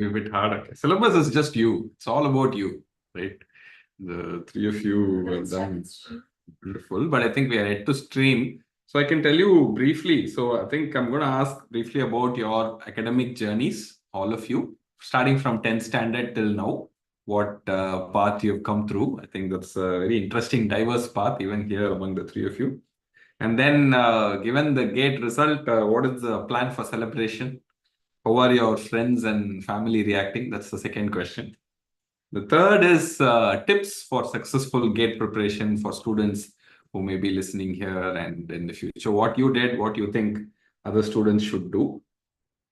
A bit hard. Okay. Syllabus is just you. It's all about you, right? The three of you have done beautiful, but I think we are yet to stream. So I can tell you briefly. So I think I'm going to ask briefly about your academic journeys, all of you, starting from 10th standard till now. What path you've come through. I think that's a very interesting, diverse path, even here among the three of you. And then, given the GATE result, what is the plan for celebration? How are your friends and family reacting? That's the second question. The third is tips for successful GATE preparation for students who may be listening here and in the future. What you did, what you think other students should do.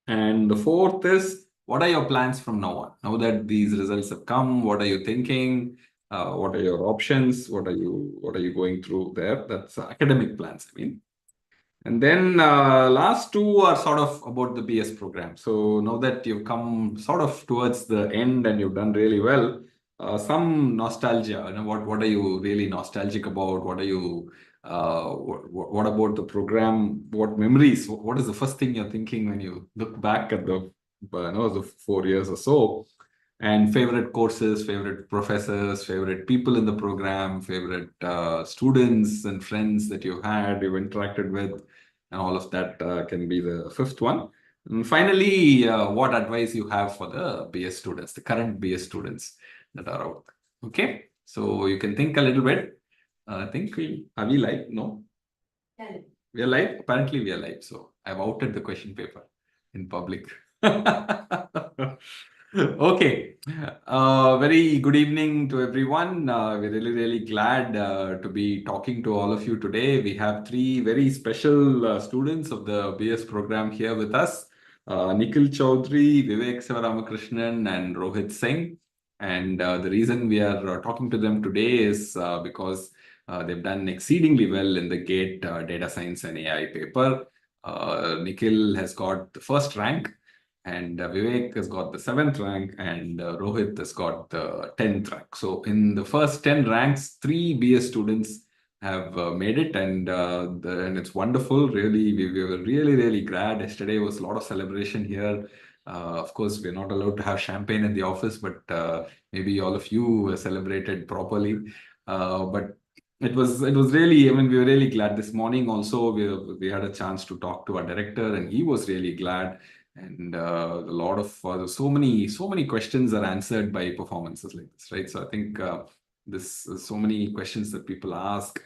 And the fourth is, what are your plans from now on? Now that these results have come, what are you thinking? What are your options? What are you going through there? That's academic plans, I mean. And then last two are sort of about the BS program. So now that you've come sort of towards the end and you've done really well, some nostalgia. You know, what are you really nostalgic about? What are you? What about the program? What memories? What is the first thing you're thinking when you look back at the 4 years or so? And favorite courses, favorite professors, favorite people in the program, favorite students and friends that you've interacted with, and all of that can be the fifth one. And finally, what advice you have for the BS students, the current BS students that are out. Okay, so you can think a little bit. I think are we live? No, we are live. Apparently, we are live. So I've outed the question paper in public. Okay. Very good evening to everyone. We're really, really glad to be talking to all of you today. We have three very special students of the BS program here with us. Nikhil Chaudhary, Vivek Sivaramakrishnan, and Rohit Singh. And the reason we are talking to them today is because they've done exceedingly well in the GATE Data Science and AI paper. Nikhil has got the first rank, and Vivek has got the 7th rank, and Rohit has got the 10th rank. So in the first 10 ranks, 3 BS students have made it, and it's wonderful. Really, we were really, really glad. Yesterday was a lot of celebration here. Of course, we're not allowed to have champagne in the office, but maybe all of you celebrated properly. But it was really, I mean, we were really glad. This morning also, we had a chance to talk to our director, and he was really glad. And a lot of so many questions are answered by performances like this, right? So I think this so many questions that people ask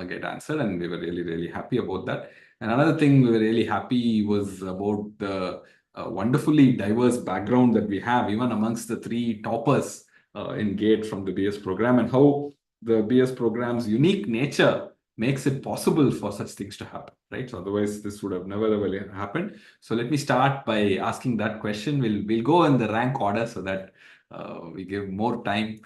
get answered, and we were really, really happy about that. And another thing we were really happy was about the wonderfully diverse background that we have, even amongst the three toppers in GATE from the BS program, and how the BS program's unique nature makes it possible for such things to happen, right? So otherwise, this would have never ever happened. So let me start by asking that question. We'll go in the rank order so that we give more time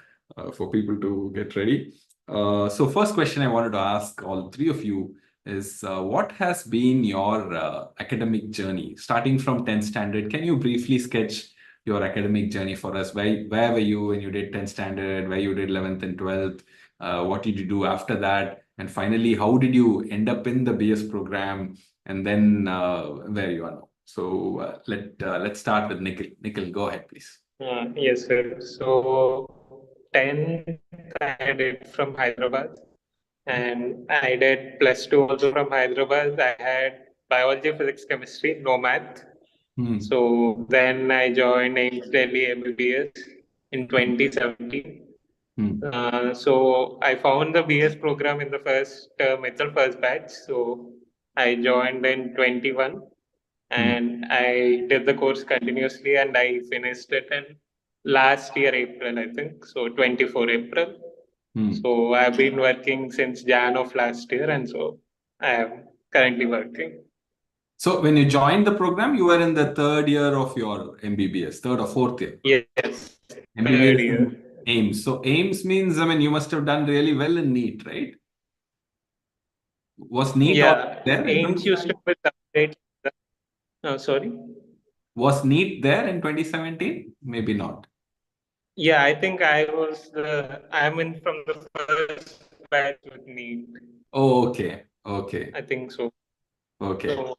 for people to get ready. So first question I wanted to ask all three of you is what has been your academic journey starting from 10th standard? Can you briefly sketch your academic journey for us? Where were you when you did 10th standard? Where you did 11th and 12th? What did you do after that? And finally, how did you end up in the BS program? And then where you are now? So let's start with Nikhil. Nikhil, go ahead, please. Yes, sir. So 10th I did from Hyderabad, and I did +2 also from Hyderabad. I had biology, physics, chemistry, no math. So then I joined AIMS Delhi MBS in 2017. So I found the BS program in the first term itself, first batch. So I joined in 21 and I did the course continuously and I finished it in last year, April, I think. So 24 April. So I've been working since Jan of last year, and so I am currently working. So when you joined the program, you were in the third year of your MBBS, third or fourth year? Yes, MBBS third year. AIMS. So AIMS means, I mean, you must have done really well in NEET, right? Was NEET there? AIMS used to be separate. Sorry? Was NEET there in 2017? Maybe not. Yeah, I think I'm in from the first batch with NEET. Oh, okay. Okay. I think so. Okay. So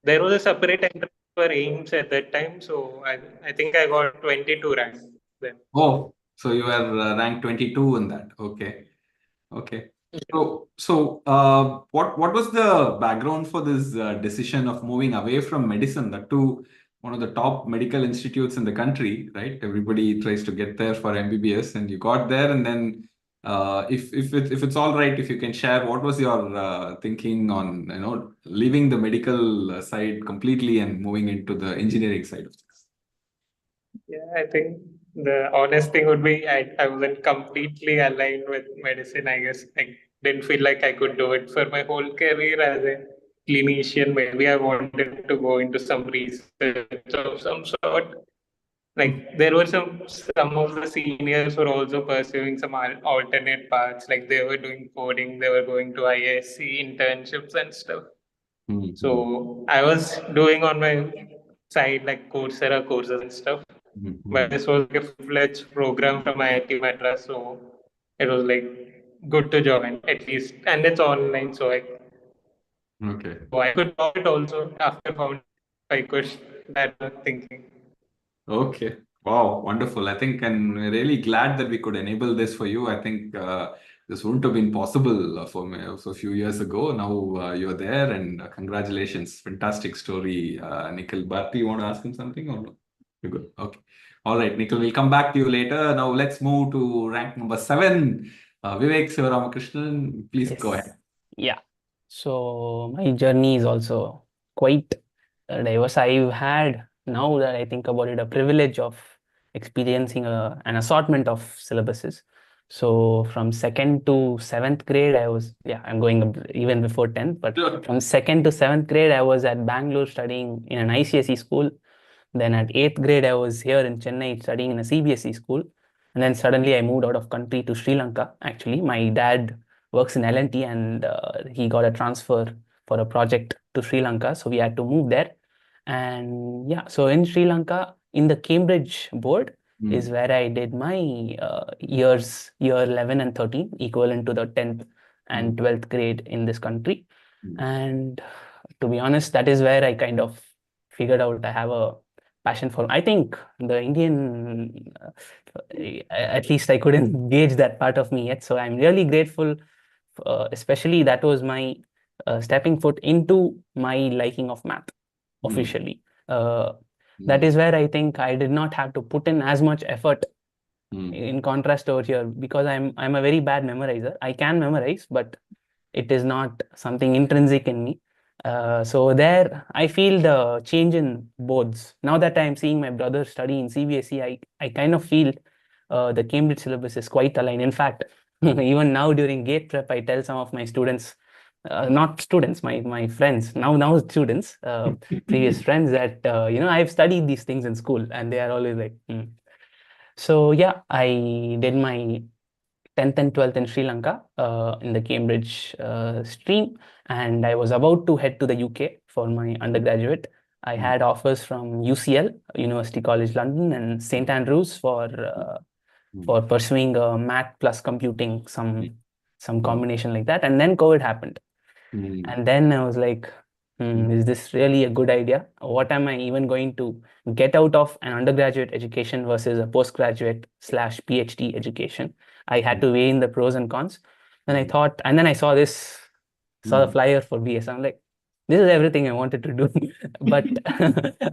there was a separate entrance for AIMS at that time. So I think I got 22 rank then. Oh, so you were ranked 22 in that. Okay. Okay. So, what was the background for this decision of moving away from medicine, that to one of the top medical institutes in the country, right? Everybody tries to get there for MBBS, and you got there, and then if it's all right, if you can share, what was your thinking on leaving the medical side completely and moving into the engineering side of things? Yeah, I think the honest thing would be I wasn't completely aligned with medicine. I guess I didn't feel like I could do it for my whole career as a clinician. Maybe I wanted to go into some research of some sort. Like there were some of the seniors were also pursuing some alternate paths. Like they were doing coding, they were going to ISC internships and stuff. Mm-hmm. So I was doing on my side like Coursera courses and stuff. But Mm-hmm. this was like a full-fledged program from IIT Madras, so it was like good to join at least, and it's online, Okay. so I could drop it also after found if I could. That was thinking. Okay. Wow, wonderful. I think, and we're really glad that we could enable this for you. I think this wouldn't have been possible for me also a few years ago. Now you're there, and congratulations. Fantastic story, Nikhil. Bharti, you want to ask him something or no? You're good. Okay. All right, Nikhil, we'll come back to you later. Now let's move to rank number 7. Vivek Sivaramakrishnan, please go Yes. ahead. Yeah. So my journey is also quite diverse. I've had, now that I think about it, a privilege of experiencing an assortment of syllabuses. So from second to seventh grade, I'm going even before 10th, but Sure. from second to seventh grade, I was at Bangalore studying in an ICSE school. Then at eighth grade, I was here in Chennai studying in a CBSE school. And then suddenly I moved out of country to Sri Lanka. Actually, my dad works in L&T and he got a transfer for a project to Sri Lanka. So we had to move there. And yeah, so in Sri Lanka, in the Cambridge board is where I did my year 11 and 13, equivalent to the 10th and 12th grade in this country. And to be honest, that is where I kind of figured out I have a passion for. I think the Indian, at least I couldn't gauge that part of me yet. So I'm really grateful, especially that was my stepping foot into my liking of math Mm, officially. Uh, that mm, is where I think I did not have to put in as much effort mm, in contrast over here because I'm a very bad memorizer. I can memorize, but it is not something intrinsic in me. So there, I feel the change in boards. Now that I'm seeing my brother study in CBSE, I kind of feel the Cambridge syllabus is quite aligned. In fact, even now during gate prep, I tell some of my students, not students, my friends, now students, previous mm. friends that I've studied these things in school, and they are always like, hmm. So yeah, I did my 10th and 12th in Sri Lanka in the Cambridge stream, and I was about to head to the UK for my undergraduate. I Mm, had offers from UCL, University College London, and St Andrews mm, for pursuing math plus computing, mm, some mm, combination like that. And then COVID happened. mm, And then I was like, mm, is this really a good idea? What am I even going to get out of an undergraduate education versus a postgraduate slash PhD education? I had mm, to weigh in the pros and cons. Then I mm, thought, and then I saw the mm. flyer for BS. I'm like, this is everything I wanted to do. But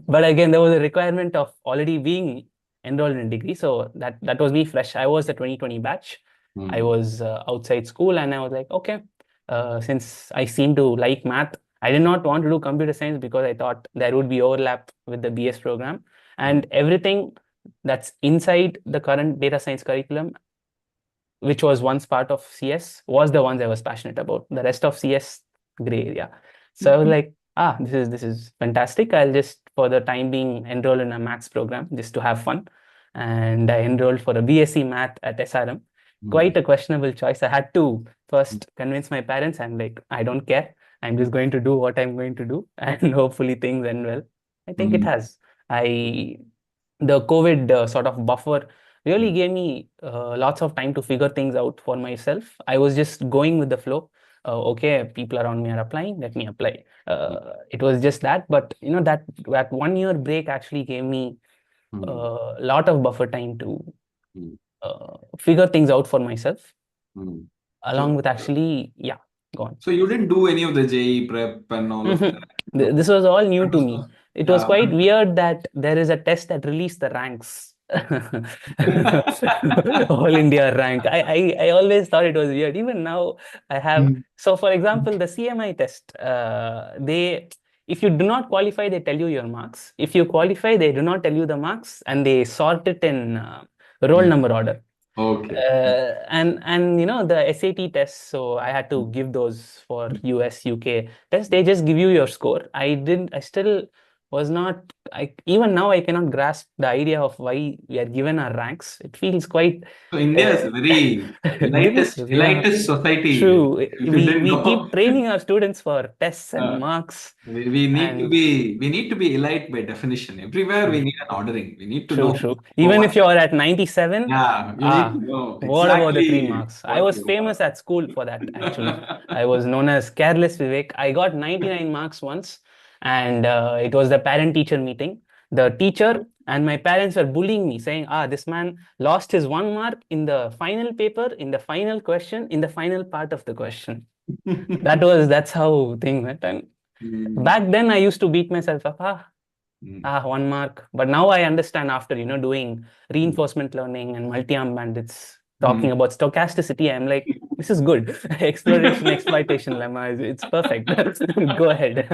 but again, there was a requirement of already being enrolled in a degree. So that was me fresh. I was the 2020 batch. I Mm, was outside school and I was like, okay, since I seem to like math, I did not want to do computer science because I thought there would be overlap with the BS program. mm, And everything that's inside the current data science curriculum, which was once part of CS, was the ones I was passionate about. The rest of CS, gray area. So I was mm, like, this is fantastic. I'll just for the time being enroll in a maths program just to have fun. And I enrolled for a BSc math at SRM. mm, Quite a questionable choice. I had to first convince my parents. I'm like, I don't care. I'm just going to do what I'm going to do, and hopefully things end well. I think it mm, has. I The COVID sort of buffer really mm, gave me lots of time to figure things out for myself. I was just going with the flow. okay, people around me are applying, let me apply. It was just that, but that 1 year break actually gave me Mm, a lot of buffer time to mm, figure things out for myself, mm. along So, with actually, yeah, go on. so you didn't do any of the JE prep and all of that? Mhm. No. This was all new That to was me. not. It was Yeah. quite weird that there is a test that released the ranks. All India rank. I always thought it was weird. Even now, I have. Mm, So, for example, the CMI test, if you do not qualify, they tell you your marks. If you qualify, they do not tell you the marks, and they sort it in roll mm. number order. Okay. And the SAT tests, so I had to give those for US, UK tests. They just give you your score. I still was not, even now I cannot grasp the idea of why we are given our ranks. It feels quite So India is a very difficult. Yeah, elitist society. true. If you didn't We know, keep training our students for tests and uh, marks, we need to and be elite by definition. Everywhere we need an ordering. We need to true, know true. for Even what. if you're at 97, Yeah, you need to know what about the three exactly marks? I what was you famous at school for that, actually. I was known as Careless Vivek. I got 99 marks once, and it was the parent-teacher meeting. The teacher and my parents were bullying me, saying, this man lost his 1 mark in the final paper, in the final question, in the final part of the question. are. That's how things went. And Mm, back then, I used to beat myself up. mm, 1 mark. But now I understand after, doing mm, reinforcement learning and multi-arm bandits, mm. talking about stochasticity, I'm like, this is good. Exploration, exploitation lemma, it's perfect. Go ahead.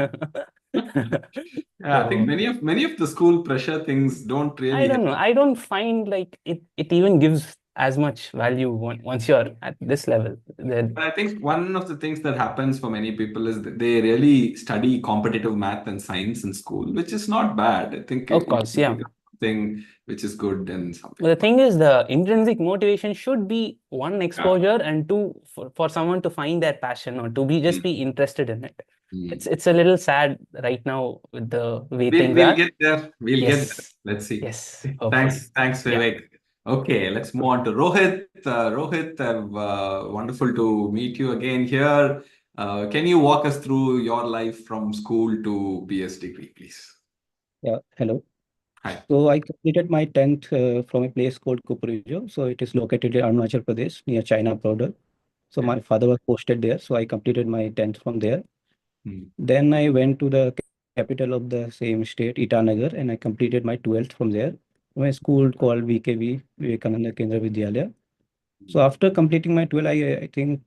Yeah, I think So many of the school pressure things don't I really help. don't know. I don't find like it even gives as much value once you're at this level. But I think one of the things that happens for many people is that they really study competitive math and science in school, which is not bad. I think Of it course, can yeah. become something which is good in some But the people. thing is, the intrinsic motivation should be one, Yeah. exposure, and two, for someone to find their passion or to be just Mm, be interested in it. mm. It's a little sad right now with the way things We'll are. get there. We'll get there. Yes, Let's see. yes, hopefully. Thanks, Yeah. Vivek. Okay, let's move on to Rohit. Rohit, wonderful to meet you again here. Can you walk us through your life from school to BS degree, please? Yeah, hello. Hi. So I completed my 10th from a place called Kuprijo. So it is located in Arunachal Pradesh near China border. So Yeah. my father was posted there. So I completed my 10th from there. Mm, Then I went to the capital of the same state, Itanagar, and I completed my 12th from there. My school called VKV, Vivekananda Kendra Vidyalaya. So after completing my 12, I think,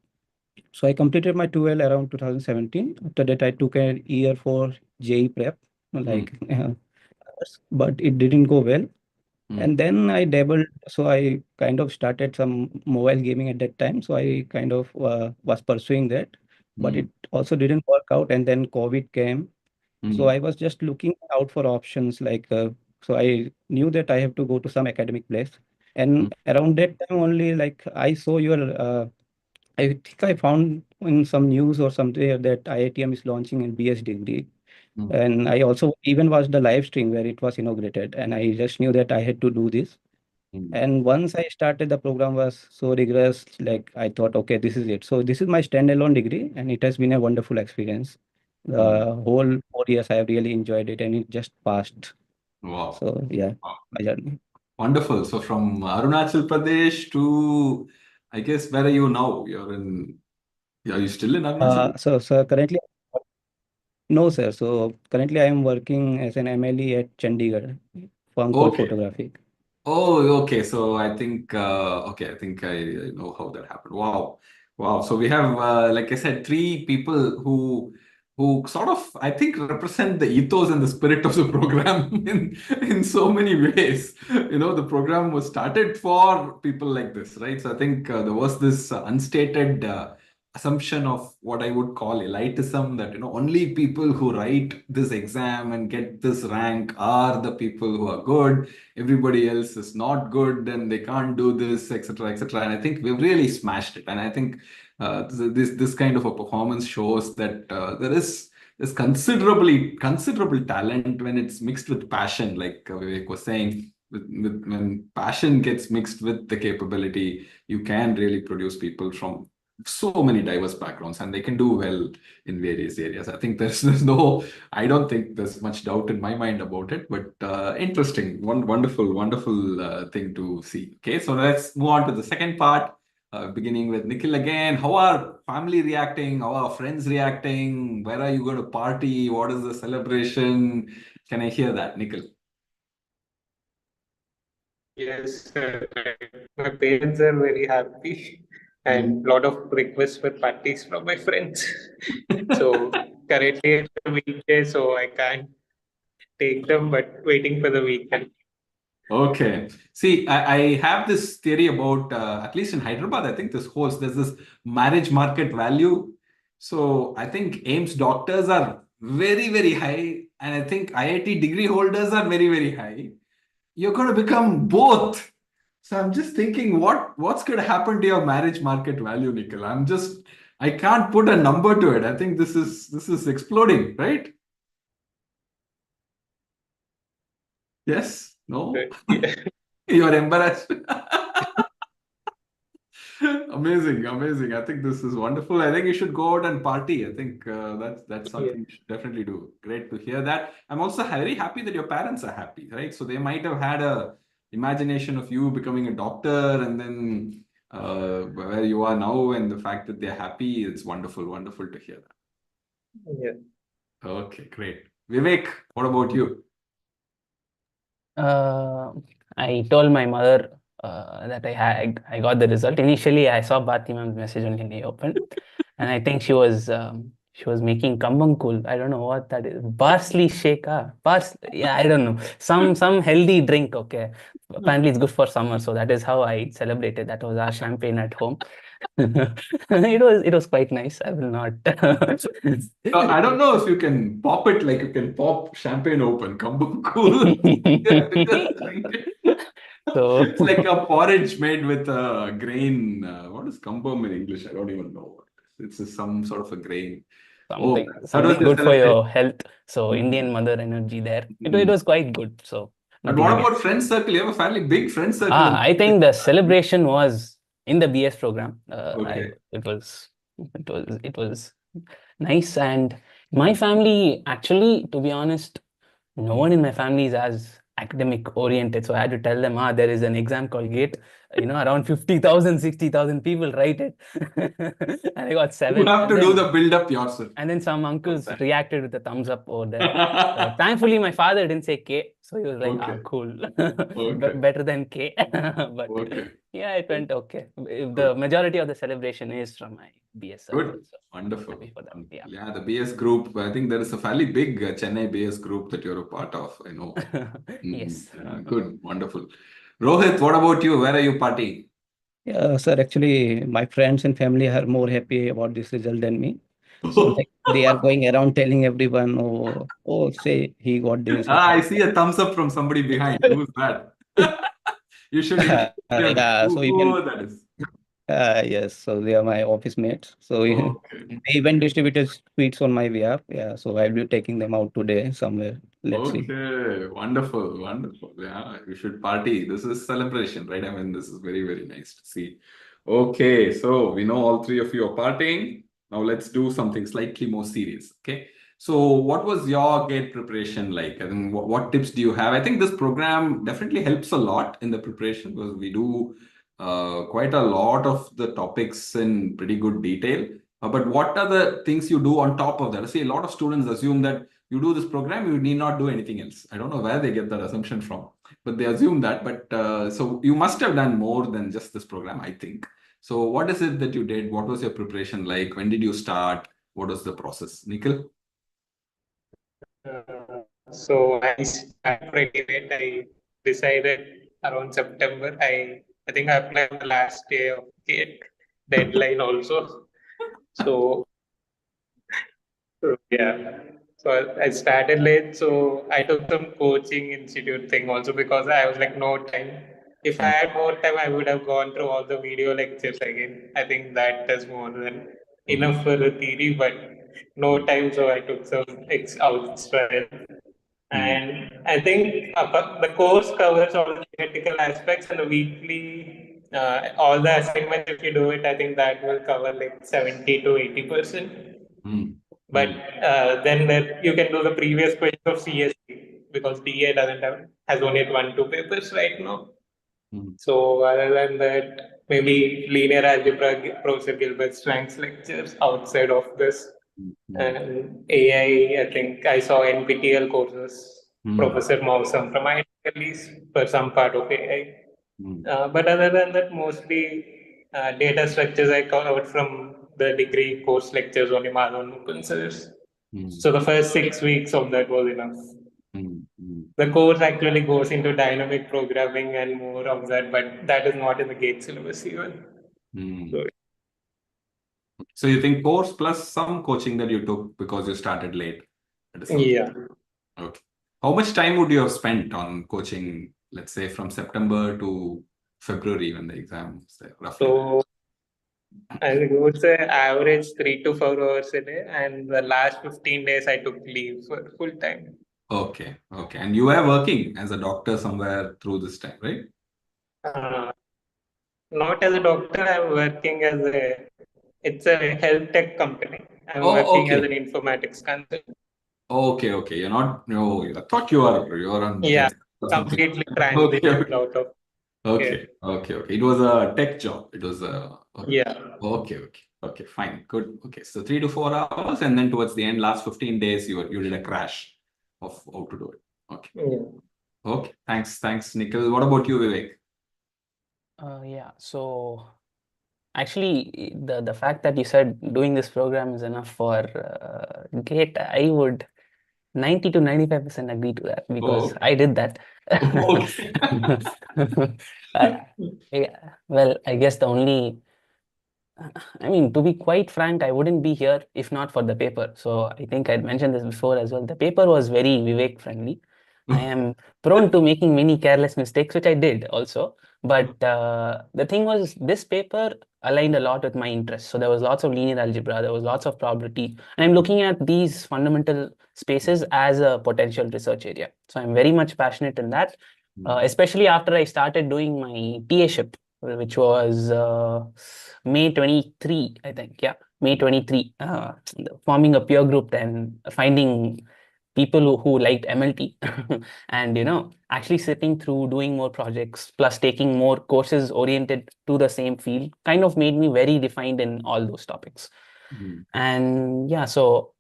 so I completed my 12 around 2017. After that, I took a year for JE prep, mm, like, but it didn't go well. mm, And then I dabbled, so I kind of started some mobile gaming at that time. So I kind of was pursuing that, but mm, it also didn't work out. And then COVID came. So mm, I was just looking out for options like, so I knew that I have to go to some academic place. mm, And around that time only, like I saw your, I think I found in some news or something that IITM is launching a BS degree. mm, And I also even watched the live stream where it was inaugurated. And I just knew that I had to do this. mm, And once I started, the program was so rigorous, like I thought, okay, this is it. So this is my standalone degree, and it has been a wonderful experience. mm. The whole 4 years, I have really enjoyed it, and it just passed. Wow. So yeah, Wow. my journey. Wonderful. So from Arunachal Pradesh to, I guess, where are you now? Are you still in Arunachal? So currently, no, sir. So currently, I am working as an MLE at Chandigarh, firm called Okay. Photographic. Oh, okay. So I think okay, I think I know how that happened. Wow. Wow. So we have like I said, three people who sort of I think represent the ethos and the spirit of the program in so many ways. The program was started for people like this, right? So I think there was this unstated assumption of what I would call elitism that only people who write this exam and get this rank are the people who are good, everybody else is not good and they can't do this, etc., etc. And I think we've really smashed it. And I think this kind of a performance shows that there's considerable talent when it's mixed with passion, like Vivek was saying. When passion gets mixed with the capability, you can really produce people from so many diverse backgrounds and they can do well in various areas. I think there's no, I don't think there's much doubt in my mind about it, but interesting, wonderful thing to see. Okay, so let's move on to the second part, beginning with Nikhil again. How are family reacting? How are friends reacting? Where are you going to party? What is the celebration? Can I hear that, Nikhil? Yes, my parents are very happy and lot of requests for parties from my friends. So currently it's a weekday, so I can't take them, but waiting for the weekend. Okay. See, I have this theory about, at least in Hyderabad, I think there's this marriage market value. So I think AIMS doctors are very high. And I think IIT degree holders are very high. You're going to become both. So I'm just thinking, what's going to happen to your marriage market value, Nikhil? I can't put a number to it. I think this is exploding, right? Yes? No? Yeah. You're embarrassed. Amazing. I think this is wonderful. I think you should go out and party. I think that's Yeah. something you should definitely do. Great to hear that. I'm also very happy that your parents are happy, right? So they might have had a imagination of you becoming a doctor and then where you are now and the fact that they're happy, it's wonderful to hear Yeah. that. Okay, great. Vivek, what about you? I told my mother that I got the result. Initially, I saw Bhati ma'am's message only when I opened, and I think she was making kambangkul. I don't know what that is. Parsley shake, yeah, I don't know. Some healthy drink. Okay, apparently it's good for summer, so that is how I celebrated. That was our champagne at home. It was quite nice. I will not. I don't know if you can pop it like you can pop champagne open. Come cool. So It's like a porridge made with a grain. What is kumbum in English? I don't even know what it is. It's some sort of a grain. Oh, that was something the good for celebration. your health. So Mhm. Indian mother energy there. It Mhm. was quite good. So And nothing what again. about friend circle? You have a fairly big friend circle in I think the celebration was in the BS program. Okay. It was nice, and my family actually, to be honest, no one in my family is as academic oriented. So I had to tell them, there is an exam called GATE, around 50,000, 60,000 people write it. And I got You 7. have to do the build up yourself. And then some uncles reacted with a thumbs up over there. Thankfully, my father didn't say K. So he was like, Okay. cool. Okay. Better than K. But Okay. yeah, it went okay. If the Good. majority of the celebration is from my BS circle. Good. So Wonderful. happy for that. Yeah. Yeah, the BS group. I think there is a fairly big Chennai BS group that you're a part of. I know. Yes. Yeah, good. Wonderful. Rohit, what about you? Where are you partying? Yeah, sir, actually, my friends and family are more happy about this result than me. So like they are going around telling everyone, say he got this. I see a thumbs up from somebody behind. Who's that? You should tell me Yeah, so who that is. yes, so they are my office mates. So Okay. they even distributed sweets on my behalf. Yeah, so I'll be taking them out today somewhere. Let's see. Okay. Wonderful. Yeah, you should party. This is celebration, right? I mean, this is very nice to see. Okay, so we know all three of you are partying. Now let's do something slightly more serious. Okay. So what was your gate preparation like? I mean, what tips do you have? I think this program definitely helps a lot in the preparation because we do quite a lot of the topics in pretty good detail. But what are the things you do on top of that? See, a lot of students assume that you do this program, you need not do anything else. I don't know where they get that assumption from, but they assume that. But so you must have done more than just this program, I think. So what is it that you did? What was your preparation like? When did you start? What was the process? Nikhil? So I started pretty late. I decided around September. I think I applied on the last day of GATE deadline also. So yeah. So I started late. So I took some coaching institute thing also because I was like no time. If I had more time, I would have gone through all the video lectures again. I think that is more than enough for the theory, but no time. So I took some extra help. Mhm. And I think the course covers all the theoretical aspects, and the weekly All the assignments, if you do it, I think that will cover like 70 to 80%. Mm. But then you can do the previous questions of CSC because DA has only 1, 2 papers right now. Mm. So other than that, maybe linear algebra, Professor Gilbert's Frank's lectures outside of this. And AI, I think I saw NPTEL courses, Professor Mausam from IIT at least for some part of AI. But other than that, mostly data structures I covered from the degree course lectures only Madhavan Mukund sirs. So the first 6 weeks of that was enough. The course actually goes into dynamic programming and more of that, but that is not in the GATE syllabus even. So you think course plus some coaching that you took because you started late? Yeah. Okay. How much time would you have spent on coaching, let's say from September to February when the exam was there, roughly? So I think I would say average 3 to 4 hours a day, and the last 15 days I took leave for full time. Okay. Okay. And you were working as a doctor somewhere through this time, right? Not as a doctor, I'm working as it's a health tech company. I'm Oh, working as okay. an informatics consultant. Okay. Okay. You're not, no, I thought you are on Yeah, health or something. completely Okay. transitioned out of Okay. Okay. Okay. It was a tech job. It was a, okay. Yeah. Okay. Okay. Okay. Fine. Good. Okay. So 3 to 4 hours. And then towards the end, last 15 days, you did a crash of how to do it. Okay. Yeah. Okay. Thanks, Nikhil. What about you, Vivek? Yeah, so actually, the fact that you said doing this program is enough for GATE, I would 90 to 95% agree to that because Oh, I did that. okay. Yeah, well, I guess I mean, to be quite frank, I wouldn't be here if not for the paper. So I think I'd mentioned this before as well. The paper was very Vivek friendly. I am prone to making many careless mistakes, which I did also. But the thing was, this paper aligned a lot with my interests. So there was lots of linear algebra, there was lots of probability. And I'm looking at these fundamental spaces as a potential research area. So I'm very much passionate in that, especially after I started doing my TA-ship, which was May 23, I think. Yeah, May 23, forming a peer group and finding people who liked MLT and, actually sitting through doing more projects plus taking more courses oriented to the same field kind of made me very defined in all those topics. And yeah, so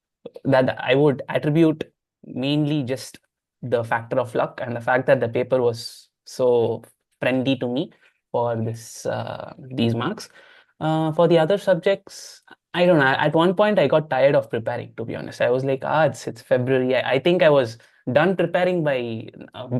that I would attribute mainly just the factor of luck and the fact that the paper was so friendly to me for these marks. For the other subjects, I don't know. At one point, I got tired of preparing, to be honest. I was like, it's February. I think I was done preparing by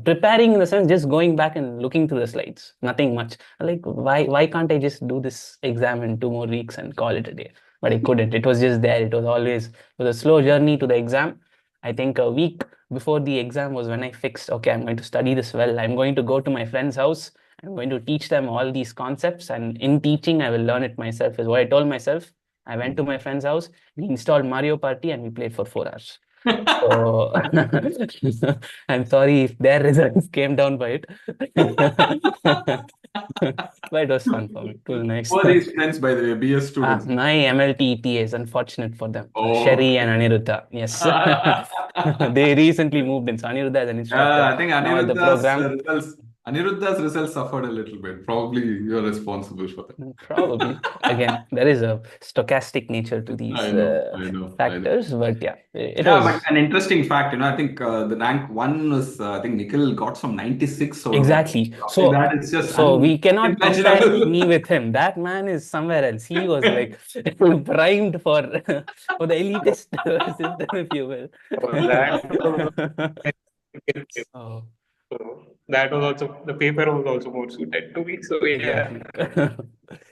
preparing in the sense just going back and looking through the slides. Nothing much. Like, why can't I just do this exam in 2 more weeks and call it a day? But I couldn't. It was just there. It was a slow journey to the exam. I think a week before the exam was when I fixed, okay, I'm going to study this well. I'm going to go to my friend's house. I'm going to teach them all these concepts. And in teaching, I will learn it myself, is what I told myself. I went to my friend's house, we installed Mario Party, and we played for 4 hours. So I'm sorry if their results came down by it. But it was fun for me. It was nice. Who are these friends, by the way, BS students? My MLT ETAs, unfortunate for them. Oh. Sherry and Aniruddha. Yes. They recently moved in. So Aniruddha as an instructor. I think Now at the program. Aniruddha's results suffered a little bit. Probably you're responsible for that. Probably. Again, there is a stochastic nature to these I know. factors, but yeah, it Yeah, was but an interesting fact, I think the rank one was, I think Nikhil got some 96 out of exactly. So that is just So we cannot compare unimaginable. me with him. That man is somewhere else. He was like primed for the elitist system, if you will. Oh. So that was also the paper was also more suited to me. So yeah. Exactly.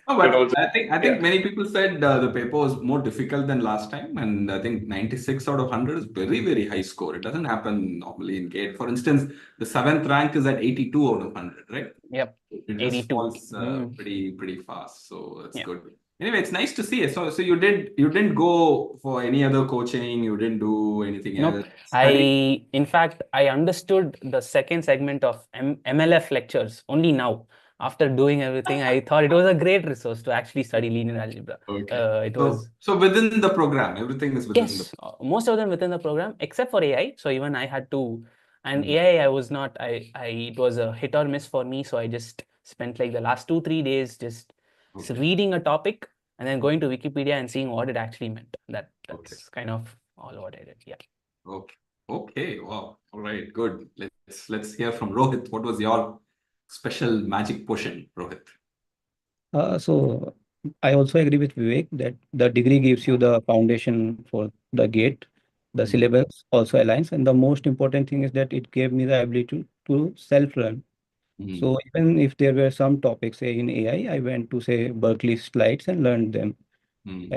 No, but I think many people said the paper was more difficult than last time, and I think 96 out of 100 is very, very high score. It doesn't happen normally in GATE. For instance, the 7th rank is at 82 out of 100, right? Yep. It just 82. falls pretty fast. So that's good. Anyway, it's nice to see it. So you didn't go for any other coaching, you didn't do anything Nope. else. Study? In fact, I understood the second segment of MLF lectures only now. After doing everything, I thought it was a great resource to actually study linear algebra. Okay. It was So within the program, everything is within the Yes, most of them within the program, except for AI. So even I had to, and Mm. AI, I was not, it was a hit or miss for me. So I just spent like the last 3 days just Okay. reading a topic and then going to Wikipedia and seeing what it actually meant. Okay. That's kind of all what I did. Yeah. Okay. Okay. Wow. All right. Good. Let's hear from Rohit. What was your special magic potion, Rohit? So I also agree with Vivek that the degree gives you the foundation for the gate. The Mm. syllabus also aligns, and the most important thing is that it gave me the ability to self-learn. Mm. So even if there were some topics, say in AI, I went to say Berkeley slides and learned them. Mm.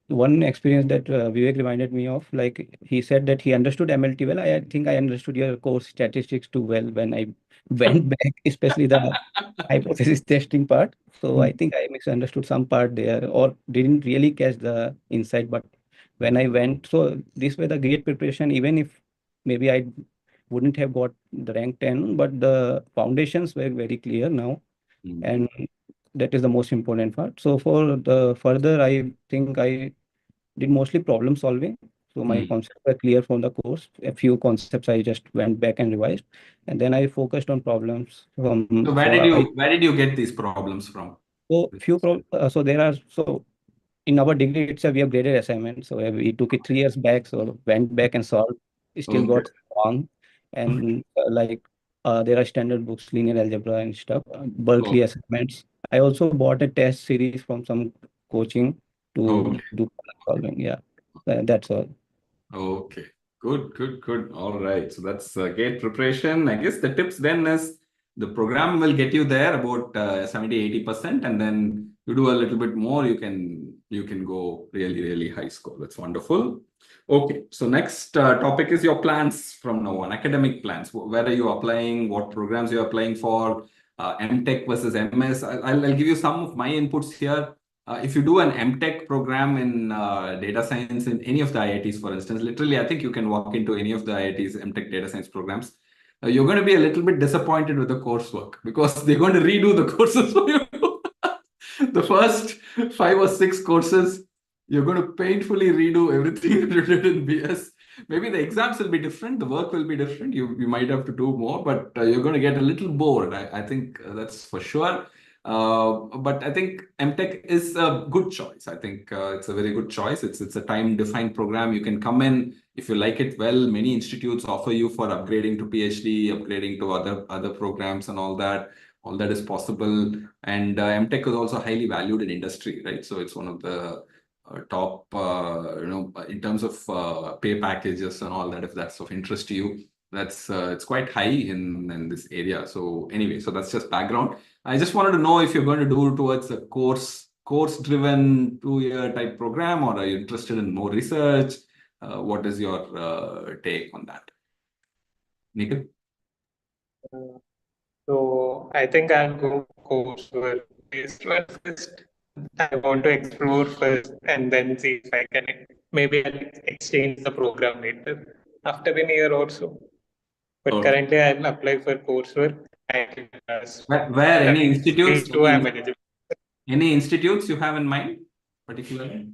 One experience that Vivek reminded me of, like he said that he understood MLT well. I think I understood your course statistics too well when I went back, especially the hypothesis testing part. So I think I misunderstood some part there or didn't really catch the insight. But when I went, so this way the gate preparation, even if maybe I wouldn't have got the rank 10, but the foundations were very clear now. Mm. And that is the most important part. So for the further, I think I did mostly problem solving. So my Mm. concepts were clear from the course. A few concepts I just went back and revised, and then I focused on problems So from. where did you get these problems from? So there are so in our degree itself we have graded assignments. So we took it 3 years back. So went back and solved. Still Okay. got wrong, and there are standard books, linear algebra and stuff. Berkeley Okay. assignments. I also bought a test series from some coaching to Okay. do solving. Yeah, that's all. Okay, good. All right. So that's gate preparation. I guess the tips then is the program will get you there about 70-80%, and then you do a little bit more, you can go really high score. That's wonderful. Okay, so next topic is your plans from now on, academic plans. Where are you applying? What programs you're applying for? MTech versus MS. I'll give you some of my inputs here. If you do an MTech program in data science in any of the IITs, for instance, literally, I think you can walk into any of the IITs MTech data science programs. You're going to be a little bit disappointed with the coursework because they're going to redo the courses for you. The first 5 or 6 courses, you're going to painfully redo everything that you did in BS. Maybe the exams will be different, the work will be different. You might have to do more, but you're going to get a little bored. I think that's for sure. But I think MTech is a good choice. I think it's a very good choice. It's a time-defined program. You can come in if you like it well. Many institutes offer you for upgrading to PhD, upgrading to other programs, and all that. All that is possible. And MTech is also highly valued in industry, right? So it's one of the top, in terms of pay packages and all that. If that's of interest to you, that's it's quite high in this area. So anyway, so that's just background. I just wanted to know if you're going to do towards a course-driven 2-year type program, or are you interested in more research? What is your take on that, Nikhil? So I think I'll go coursework based one first. I want to explore first and then see if I can maybe I'll exchange the program later after a year or so. But Okay. currently I'll apply for coursework. I Where any institutes? these two I'm eligible. Any institutes you have in mind, particularly?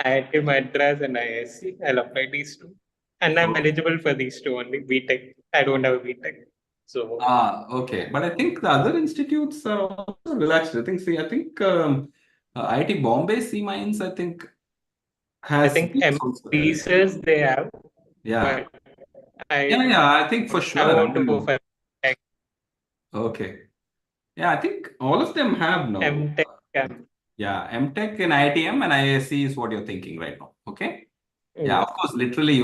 IIT Madras and ISC. I'll apply these two. And I'm eligible for these two only. BTech. I don't have a BTech. So Okay. But I think the other institutes are also relaxed. I think IIT Bombay C Mines, I think, I has think BS also there. pieces they have, Yeah. but I I think for I sure. want to go for Okay. Yeah, I think all of them have no. MTech camp. Yeah, MTech and IITM and IISc is what you're thinking right now. Okay. Yeah, Yes. of course, literally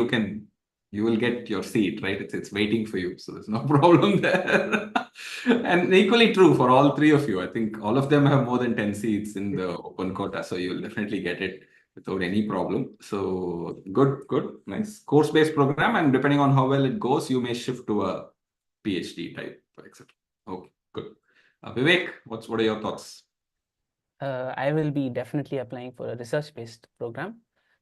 you will get your seat, right? It's waiting for you. So there's no problem there. And equally true for all three of you. I think all of them have more than 10 seats in the open quota. So you'll definitely get it without any problem. So good, nice course-based program. And depending on how well it goes, you may shift to a PhD type, etc. Okay, good. Vivek, what are your thoughts? I will be definitely applying for a research-based program.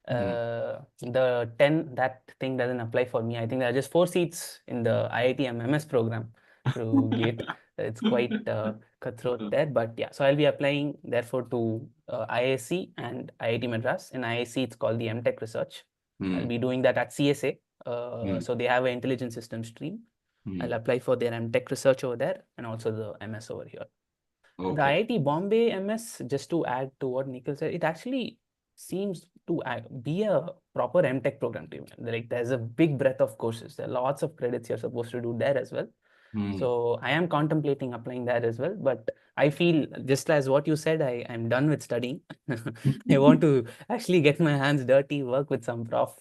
Hmm. The 10, that thing doesn't apply for me. I think there are just 4 seats in the IITM MS program through GATE. It's quite cutthroat there, but yeah. So I'll be applying therefore to IISc and IIT Madras. In IISc, it's called the MTech Research. I'll Hmm. be doing that at CSA. Hmm. So they have an intelligence systems stream. I'll Hmm. apply for their MTech Research over there and also the MS over here. The Okay. IIT Bombay MS, just to add to what Nikhil said, it actually seems to be a proper MTech program to me. Like there's a big breadth of courses. There are lots of credits you're supposed to do there as well. Hmm. So I am contemplating applying there as well. But I feel just as what you said, I'm done with studying. I want to actually get my hands dirty, work with some prof,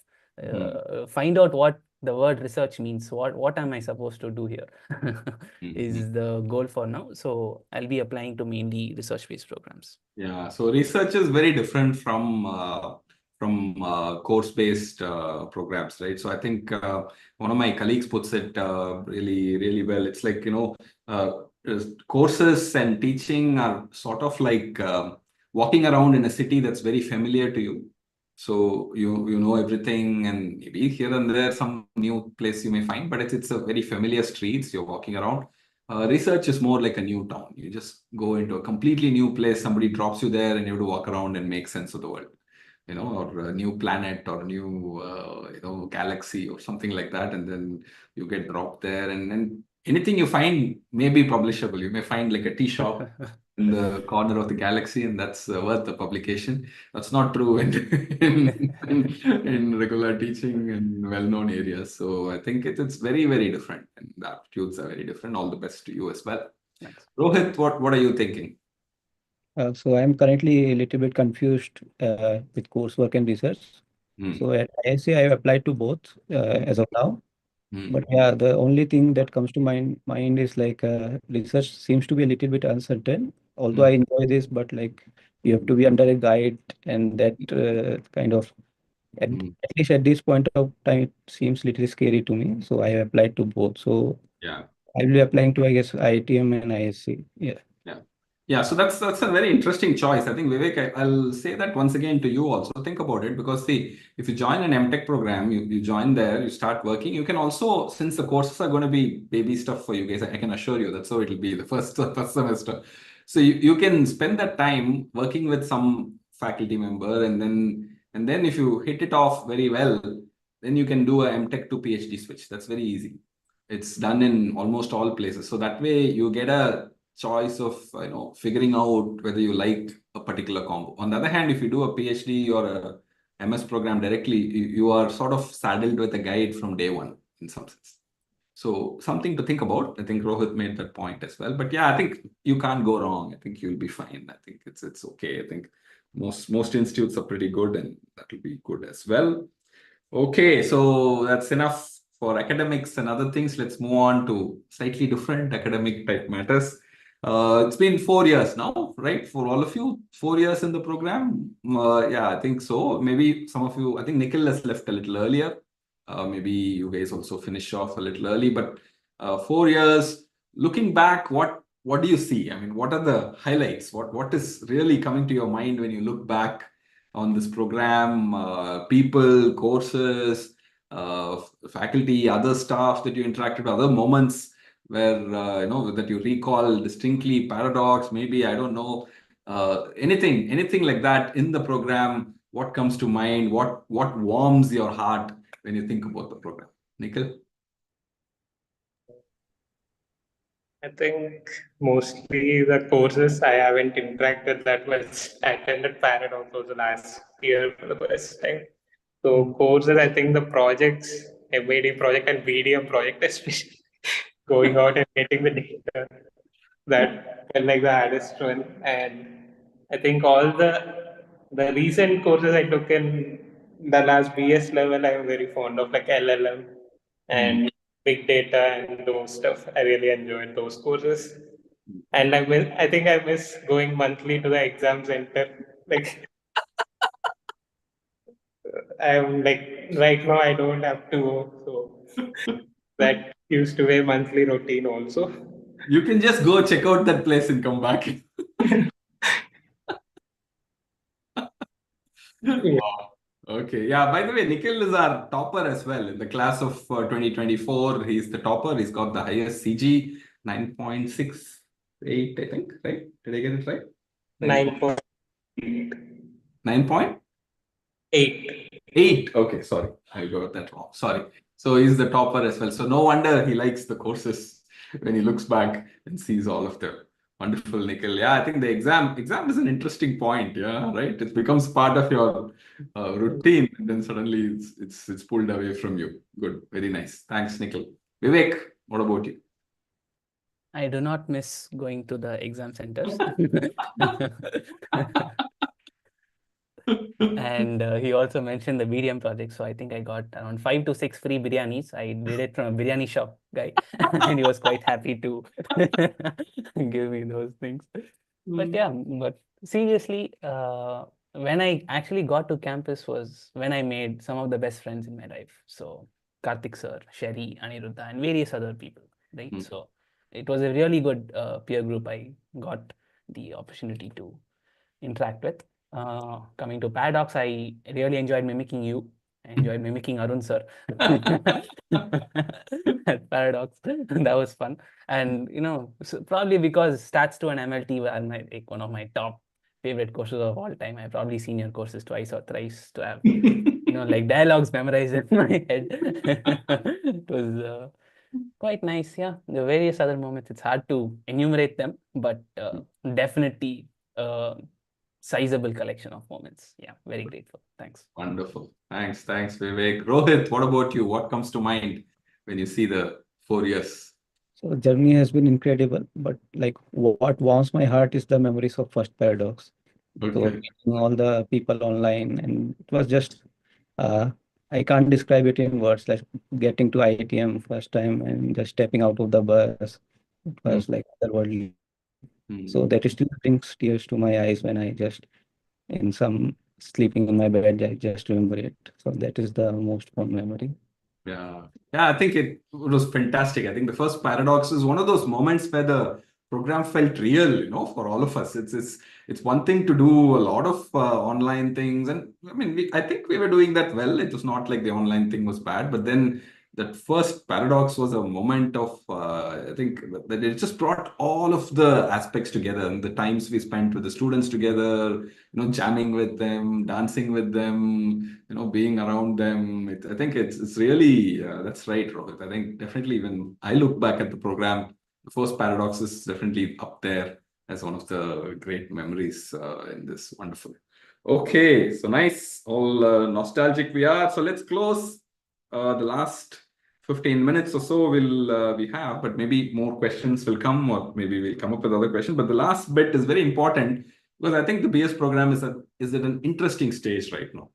find out what the word research means. What am I supposed to do here? Hmm. Is the goal for now. So I'll be applying to mainly research-based programs. Yeah, so research is very different from course-based programs, right? So I think one of my colleagues puts it really, really well. It's like, uh, courses and teaching are sort of like walking around in a city that's very familiar to you. So you know everything, and maybe here and there some new place you may find, but it's a very familiar streets. You're walking around. Research is more like a new town. You just go into a completely new place, somebody drops you there, and you have to walk around and make sense of the world, or a new planet or a new, galaxy or something like that. And then you get dropped there, and then anything you find may be publishable. You may find like a tea shop in the corner of the galaxy, and that's worth the publication. That's not true in regular teaching in well-known areas. So I think it's very, very different, and the aptitudes are very different. All the best to you as well. Thanks. Rohit, what are you thinking? So I'm currently a little bit confused with coursework and research. Hmm. So at IISc, I have applied to both as of now. Hmm. But yeah, the only thing that comes to mind is like research seems to be a little bit uncertain. Although I enjoy this, but like you have to be under a guide, and that kind of Hmm. at least at this point of time, it seems little scary to me. So I have applied to both. So Yeah. I will be applying to, I guess, IITM and ISC. Yeah. Yeah. Yeah, so that's a very interesting choice. I think Vivek, I'll say that once again to you also. Think about it, because see, if you join an MTech program, you join there, you start working. You can also, since the courses are going to be baby stuff for you guys, I can assure you that's how it'll be the first semester. So you can spend that time working with some faculty member, and then if you hit it off very well, then you can do a MTech to PhD switch. That's very easy. It's done in almost all places. So that way you get a choice of figuring out whether you like a particular combo. On the other hand, if you do a PhD or a MS program directly, you are sort of saddled with a guide from day one in some sense. So something to think about. I think Rohit made that point as well. But yeah, I think you can't go wrong. I think you'll be fine. I think it's okay. I think most institutes are pretty good, and that will be good as well. Okay, so that's enough for academics and other things. Let's move on to slightly different academic type matters. It's been 4 years now, right? For all of you, 4 years in the program. Yeah, I think so. Maybe some of you, I think Nikhil has left a little earlier. Maybe you guys also finish off a little early, but 4 years. Looking back, what do you see? I mean, what are the highlights? What is really coming to your mind when you look back on this program, people, courses, faculty, other staff that you interacted with, other moments where, that you recall distinctly, paradox, maybe, I don't know, anything like that in the program. What comes to mind? What warms your heart when you think about the program? Nikhil? I think mostly the courses I haven't interacted that much. I attended Paradox also last year for the first time. So courses, I think the projects, MAD project and BDM project, especially going out and getting the data, that felt like the hardest one. And I think all the recent courses I took in the last BS level, I'm very fond of, like LLM Hmm. and big data and those stuff. I really enjoyed those courses. And I think I miss going monthly to the exam center. Like I'm like right now I don't have to go, so that used to be a monthly routine also. You can just go check out that place and come back. Wow. Okay. Yeah. By the way, Nikhil is our topper as well in the class of 2024. He's the topper. He's got the highest CG, 9.68, I think. Right? Did I get it right? 9.8. 9.8. Okay. Sorry. I got that wrong. Sorry. So he's the topper as well. So no wonder he likes the courses when he looks back and sees all of them. Wonderful, Nikhil. Yeah, I think the exam is an interesting point. Yeah, right. It becomes part of your routine, and then suddenly it's pulled away from you. Good, very nice. Thanks, Nikhil. Vivek, what about you? I do not miss going to the exam centers. And he also mentioned the BDM project. So I think I got around 5 to 6 free biryanis. I did it from a biryani shop guy, and he was quite happy to give me those things. But yeah, but seriously, when I actually got to campus was when I made some of the best friends in my life. So Karthik sir, Sherry, Aniruddha, and various other people, right? Mm. So it was a really good peer group I got the opportunity to interact with. Coming to Paradox, I really enjoyed mimicking you. I enjoyed mimicking Arun sir at Paradox. That was fun. And so probably because Stats 2 and MLT were one of my top favorite courses of all time. I've probably seen your courses twice or thrice to have like dialogues memorized in my head. It was quite nice. Yeah, the various other moments, it's hard to enumerate them, but definitely sizable collection of moments. Yeah, very grateful. Thanks. Wonderful. Thanks, Vivek. Rohit, what about you? What comes to mind when you see the 4 years? So the journey has been incredible, but like what warms my heart is the memories of first Paradox. So Okay. meeting all the people online, and it was just uh, I can't describe it in words. Like getting to IITM first time and just stepping out of the bus, it Mm. was like otherworldly. So Mm. that still brings tears to my eyes when I just in some sleeping in my bed. I just remember it. So that is the most fond memory. Yeah. Yeah, I think it was fantastic. I think the first Paradox is one of those moments where the program felt real, for all of us. It's one thing to do a lot of online things, and I mean, I think we were doing that well. It was not like the online thing was bad, but then that first Paradox was a moment of I think that it just brought all of the aspects together, and the times we spent with the students together, jamming with them, dancing with them, being around them. I think it's really, that's right, Rohit. I think definitely when I look back at the program, the first Paradox is definitely up there as one of the great memories in this. Wonderful. Okay, so nice. All nostalgic we are. So let's close the last 15 minutes or so we have, but maybe more questions will come, or maybe we'll come up with other questions. But the last bit is very important because I think the BS program is at an interesting stage right now.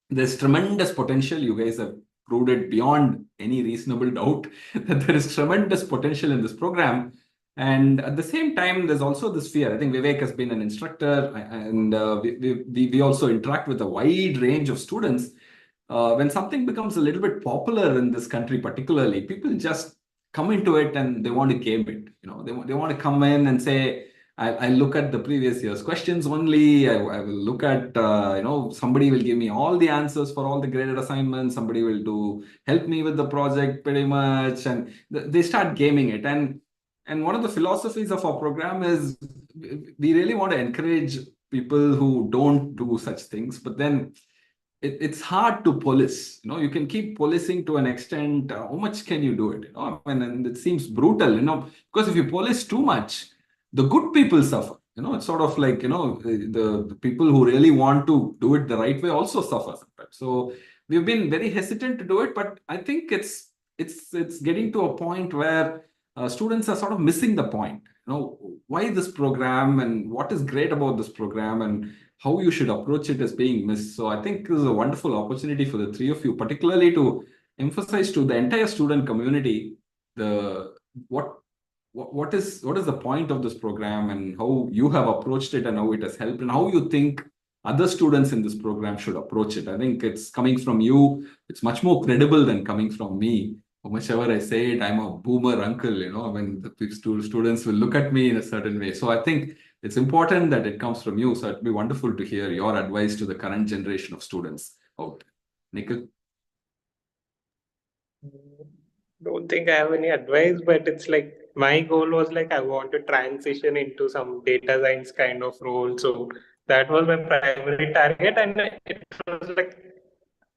There's tremendous potential. You guys have proved it beyond any reasonable doubt that there is tremendous potential in this program. And at the same time, there's also this fear. I think Vivek has been an instructor, and we also interact with a wide range of students. When something becomes a little bit popular in this country, particularly, people just come into it and they want to game it. They want to come in and say, I look at the previous year's questions only. I will look at, somebody will give me all the answers for all the graded assignments. Somebody will help me with the project pretty much. And they start gaming it. And one of the philosophies of our program is we really want to encourage people who don't do such things. But then it's hard to police. You can keep policing to an extent. How much can you do it? And it seems brutal, because if you police too much, the good people suffer. It's sort of like, the people who really want to do it the right way also suffer sometimes. So we've been very hesitant to do it, but I think it's getting to a point where students are sort of missing the point. Why this program and what is great about this program and how you should approach it is being missed. So I think this is a wonderful opportunity for the three of you, particularly to emphasize to the entire student community the what is the point of this program and how you have approached it and how it has helped and how you think other students in this program should approach it. I think it's coming from you. It's much more credible than coming from me. How much ever I say it, I'm a boomer uncle, when the students will look at me in a certain way. So I think it's important that it comes from you. So it'd be wonderful to hear your advice to the current generation of students out there. Nikhil? Don't think I have any advice, but it's like my goal was like I want to transition into some data science kind of role. So that was my primary target, and it was like,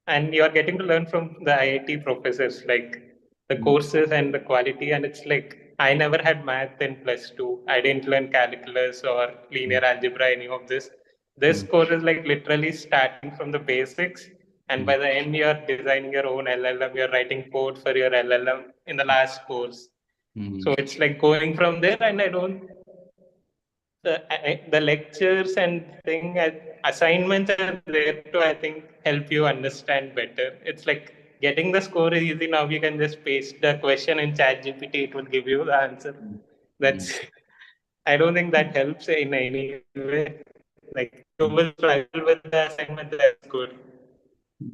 and you are getting to learn from the IIT professors, like the courses and the quality. And it's like I never had math in +2. I didn't learn calculus or linear algebra, any of this. This course is like literally starting from the basics, and by the end, you're designing your own LLM, you're writing code for your LLM in the last course. So it's like going from there, and I don't, the lectures and assignments are there to, I think, help you understand better. It's like getting the score is easy now. You can just paste the question in ChatGPT, it will give you the answer. That's, I don't think that helps in any way. Like you will struggle with the assignment, that's good.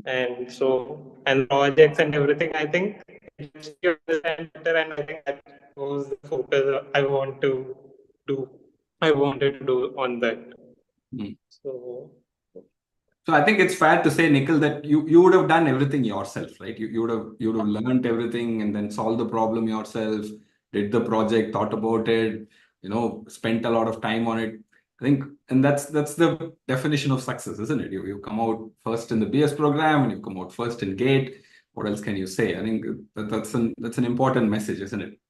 And so, and projects and everything, I think it helps you understand better, and I think that was the focus I want to do. I wanted to do on that. So, So I think it's fair to say, Nikhil, that you would have done everything yourself, right? You would have learned everything and then solved the problem yourself, did the project, thought about it, spent a lot of time on it. I think, and that's the definition of success, isn't it? You come out first in the BS program and you come out first in GATE. What else can you say? I think that's an important message, isn't it?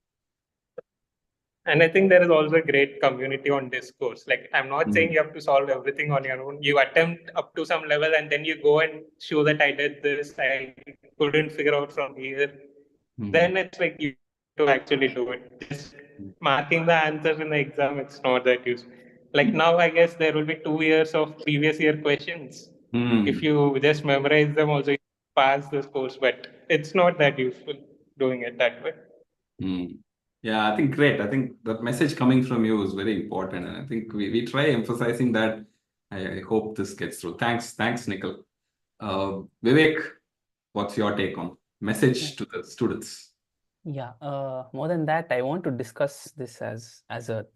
and I think there is also a great community on discourse. Like, I'm not saying you have to solve everything on your own. You attempt up to some level, and then you go and show that I did this, I couldn't figure out from here. Then it's like you to actually do it. Just marking the answers in the exam, it's not that useful. Like now, I guess there will be 2 years of previous year questions. If you just memorize them, also you pass this course, but it's not that useful doing it that way. Yeah, I think great. I think that message coming from you is very important. And I think we try emphasizing that. I hope this gets through. Thanks, Nikhil. Vivek, what's your take on message to the students? Yeah, more than that, I want to discuss this as a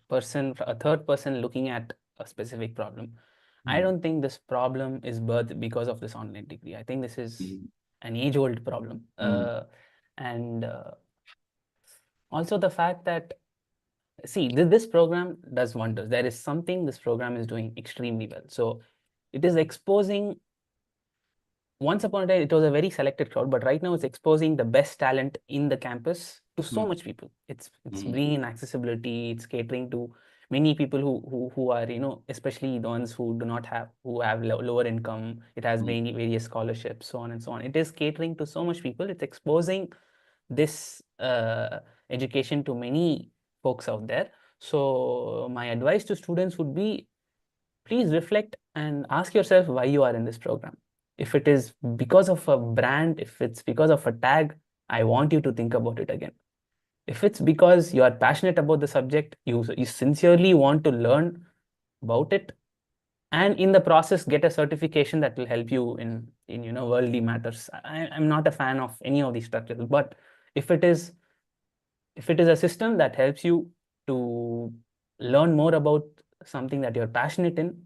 person, a third person looking at a specific problem. I don't think this problem is birthed because of this online degree. I think this is an age-old problem. And also the fact that, see, this program does wonders. There is something this program is doing extremely well. So it is exposing, once upon a time, it was a very selected crowd, but right now it's exposing the best talent in the campus to so much people. It's bringing in accessibility. It's catering to many people who are, especially the ones who have lower income. It has various scholarships, so on and so on. It is catering to so much people. It's exposing this education to many folks out there. So my advice to students would be, please reflect and ask yourself why you are in this program. If it is because of a brand, if it's because of a tag, I want you to think about it again. If it's because you are passionate about the subject, you sincerely want to learn about it, and in the process get a certification that will help you in worldly matters. I'm not a fan of any of these structures, but if it is a system that helps you to learn more about something that you're passionate in,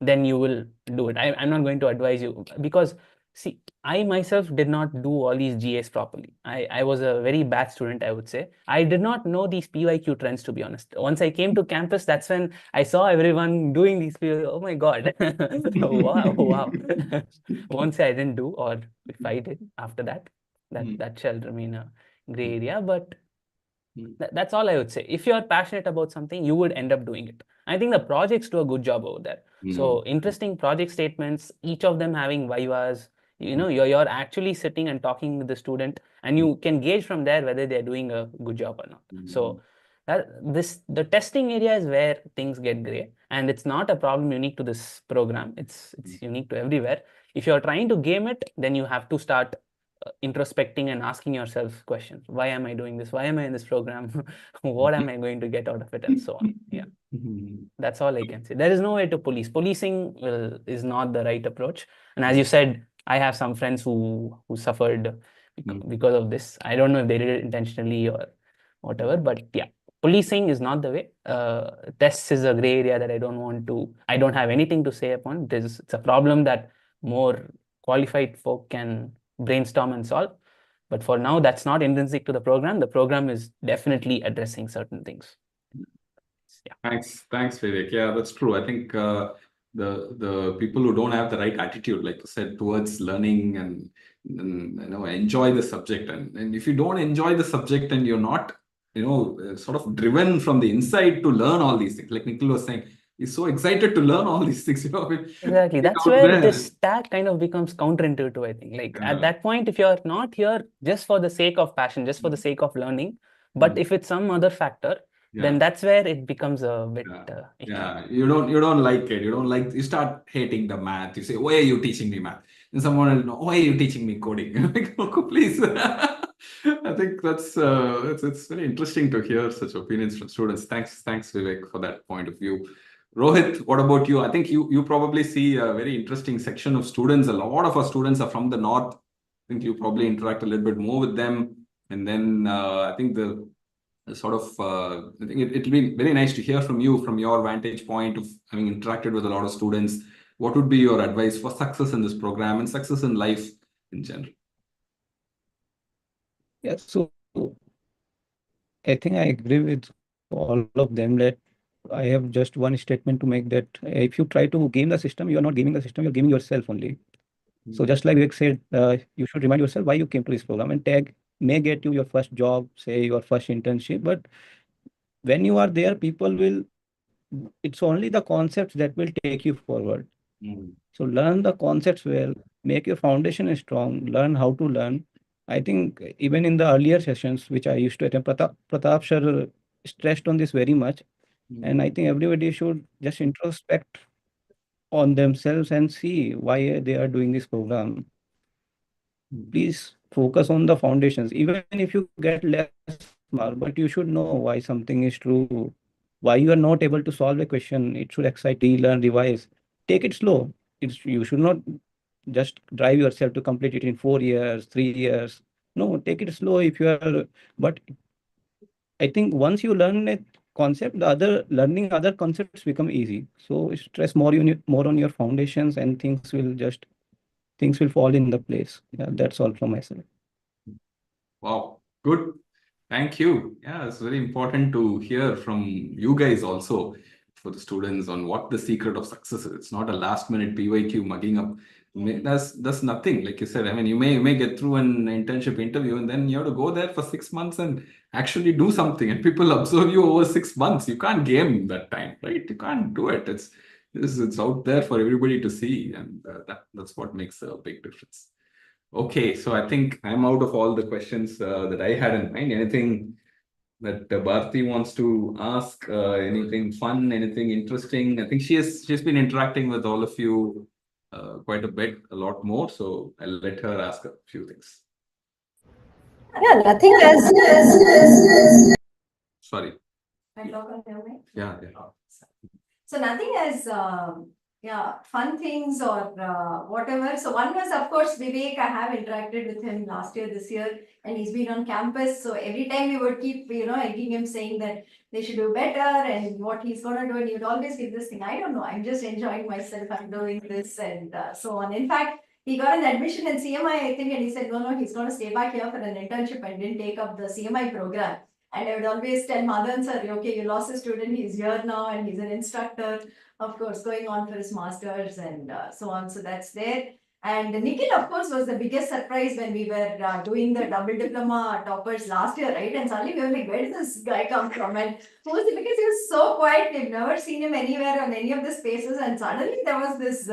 then you will do it. I'm not going to advise you, because see, I myself did not do all these GAs properly. I was a very bad student, I would say. I did not know these PYQ trends, to be honest. Once I came to campus, that's when I saw everyone doing these PYQ. Oh my God. Wow. Won't say I didn't do, or if I did after that, that shall remain a gray area. But that's all I would say. If you're passionate about something, you would end up doing it. I think the projects do a good job over there. So interesting project statements, each of them having vivas. You're actually sitting and talking with the student, and you can gauge from there whether they're doing a good job or not. So the testing area is where things get gray, and it's not a problem unique to this program. It's unique to everywhere. If you're trying to game it, then you have to start introspecting and asking yourself questions. Why am I doing this? Why am I in this program? What am I going to get out of it? And so on. Yeah. That's all I can say. There is no way to police. Policing is not the right approach. And as you said, I have some friends who suffered because of this. I don't know if they did it intentionally or whatever, but yeah, policing is not the way. Tests is a gray area that I don't have anything to say upon. It's a problem that more qualified folk can brainstorm and solve. But for now, that's not intrinsic to the program. The program is definitely addressing certain things. Yeah. Thanks, Vivek. Yeah, that's true. I think the people who don't have the right attitude, like you said, towards learning and enjoy the subject, and if you don't enjoy the subject and you're not sort of driven from the inside to learn all these things, like Nikhil was saying, he's so excited to learn all these things. Exactly. That's where this tag kind of becomes counterintuitive, I think. Like at that point, if you're not here just for the sake of passion, just for the sake of learning, but if it's some other factor, then that's where it becomes a bit you don't like it. You start hating the math. You say, why are you teaching me math? And someone will know, why are you teaching me coding? Like, oh, please. I think that's it's very interesting to hear such opinions from students. Thanks, Vivek, for that point of view. Rohit, what about you? I think you probably see a very interesting section of students. A lot of our students are from the north. I think you probably interact a little bit more with them. And then I think the sort of, I think it'll be very nice to hear from you, from your vantage point of having interacted with a lot of students. What would be your advice for success in this program and success in life in general? Yeah, so I think I agree with all of them that I have just one statement to make, that if you try to game the system, you are not gaming the system, you're gaming yourself only. So just like Vivek said, you should remind yourself why you came to this program, and tag may get you your first job, say your first internship, but when you are there, it's only the concepts that will take you forward. So learn the concepts well, make your foundation strong, learn how to learn. I think even in the earlier sessions, which I used to attend, Pratap sir stressed on this very much. And I think everybody should just introspect on themselves and see why they are doing this program. Please focus on the foundations. Even if you get less mark, but you should know why something is true, why you are not able to solve a question. It should excite, relearn, revise. Take it slow. You should not just drive yourself to complete it in 4 years, 3 years. No, take it slow if you are. But I think once you learn a concept, learning other concepts become easy. So stress more on your foundations, and things will fall in the place. Yeah, that's all from myself. Wow, good. Thank you. Yeah, it's very important to hear from you guys also for the students on what the secret of success is. It's not a last minute PYQ mugging up. That's nothing. Like you said, I mean, you may get through an internship interview and then you have to go there for 6 months and actually do something, and people observe you over 6 months. You can't game that time, right? You can't do it. It's out there for everybody to see, and that's what makes a big difference. Okay, so I think I'm out of all the questions that I had in mind. Anything that Bharti wants to ask? Anything fun? Anything interesting? I think she's been interacting with all of you quite a bit, a lot more. So I'll let her ask a few things. Yeah, nothing as. Sorry. I talk on your mic? Yeah. So nothing as fun things or whatever. So one was, of course, Vivek. I have interacted with him last year, this year, and he's been on campus. So every time we would keep, egging him, saying that they should do better and what he's gonna do, and he would always give this thing. I don't know. I'm just enjoying myself. I'm doing this and so on. In fact, he got an admission in CMI, I think, and he said, no, he's going to stay back here for an internship and didn't take up the CMI program. And I would always tell Madan sir, okay, you lost a student, he's here now and he's an instructor, of course, going on for his masters and so on. So that's there. And Nikhil, of course, was the biggest surprise when we were doing the double diploma toppers last year, right? And suddenly we were like, where did this guy come from? And who was it? Because he was so quiet, we've never seen him anywhere on any of the spaces. And suddenly there was this